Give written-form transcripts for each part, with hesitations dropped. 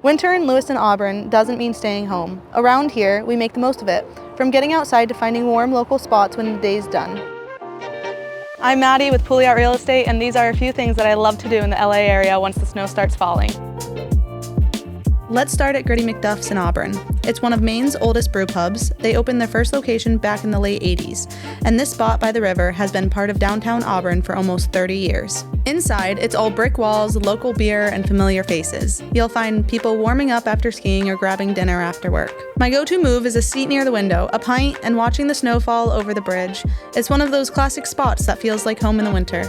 Winter in Lewiston Auburn doesn't mean staying home. Around here, we make the most of it, from getting outside to finding warm local spots when the day's done. I'm Maddie with Pouliot Real Estate, and these are a few things that I love to do in the LA area once the snow starts falling. Let's start at Gritty McDuff's in Auburn. It's one of Maine's oldest brew pubs. They opened their first location back in the late 80s, and this spot by the river has been part of downtown Auburn for almost 30 years. Inside, it's all brick walls, local beer, and familiar faces. You'll find people warming up after skiing or grabbing dinner after work. My go-to move is a seat near the window, a pint, and watching the snow fall over the bridge. It's one of those classic spots that feels like home in the winter.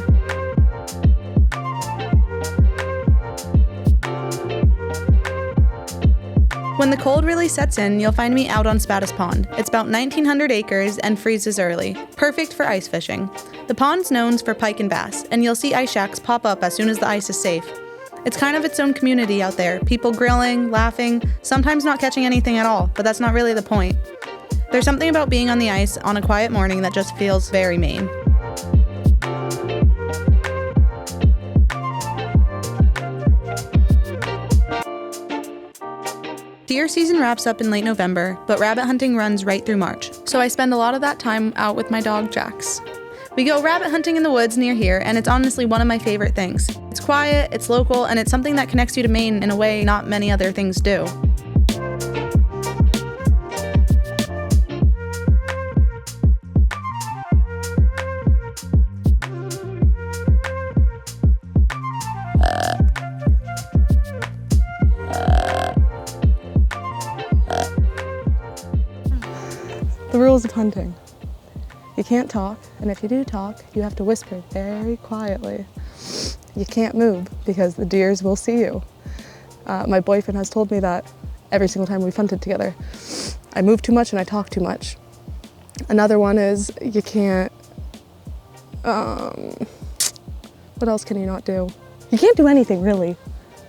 When the cold really sets in, you'll find me out on Sabattus Pond. It's about 1,900 acres and freezes early, perfect for ice fishing. The pond's known for pike and bass, and you'll see ice shacks pop up as soon as the ice is safe. It's kind of its own community out there, people grilling, laughing, sometimes not catching anything at all, but that's not really the point. There's something about being on the ice on a quiet morning that just feels very Maine. Deer season wraps up in late November, but rabbit hunting runs right through March, so I spend a lot of that time out with my dog, Jax. We go rabbit hunting in the woods near here, and it's honestly one of my favorite things. It's quiet, it's local, and it's something that connects you to Maine in a way not many other things do. The rules of hunting. You can't talk, and if you do talk, you have to whisper very quietly. You can't move because the deers will see you. My boyfriend has told me that every single time we've hunted together. I move too much and I talk too much. Another one is you can't, what else can you not do? You can't do anything really.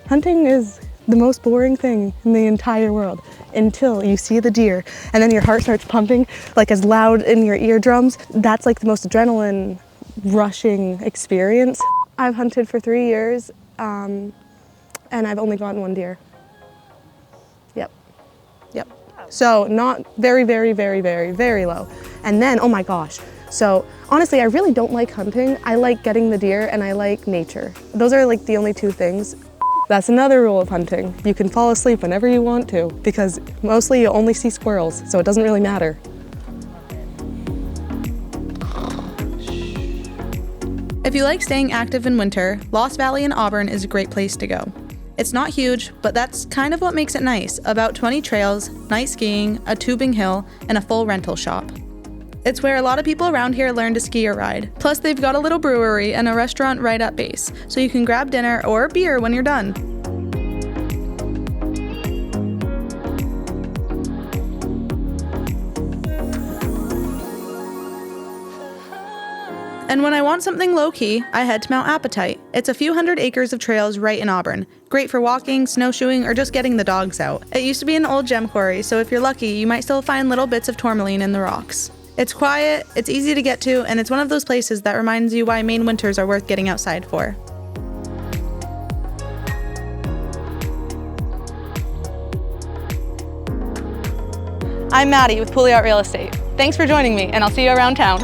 Hunting is the most boring thing in the entire world until you see the deer and then your heart starts pumping like as loud in your eardrums. That's like the most adrenaline rushing experience. I've hunted for 3 years and I've only gotten one deer. Yep. So not very, very, very, very, very low. And then, oh my gosh. So honestly, I really don't like hunting. I like getting the deer and I like nature. Those are like the only two things. That's another rule of hunting. You can fall asleep whenever you want to because mostly you only see squirrels, so it doesn't really matter. If you like staying active in winter, Lost Valley in Auburn is a great place to go. It's not huge, but that's kind of what makes it nice. About 20 trails, night skiing, a tubing hill, and a full rental shop. It's where a lot of people around here learn to ski or ride. Plus, they've got a little brewery and a restaurant right at base, so you can grab dinner or beer when you're done. And when I want something low-key, I head to Mount Apatite. It's a few hundred acres of trails right in Auburn. Great for walking, snowshoeing, or just getting the dogs out. It used to be an old gem quarry, so if you're lucky, you might still find little bits of tourmaline in the rocks. It's quiet, it's easy to get to, and it's one of those places that reminds you why Maine winters are worth getting outside for. I'm Maddie with Pouliot Real Estate. Thanks for joining me, and I'll see you around town.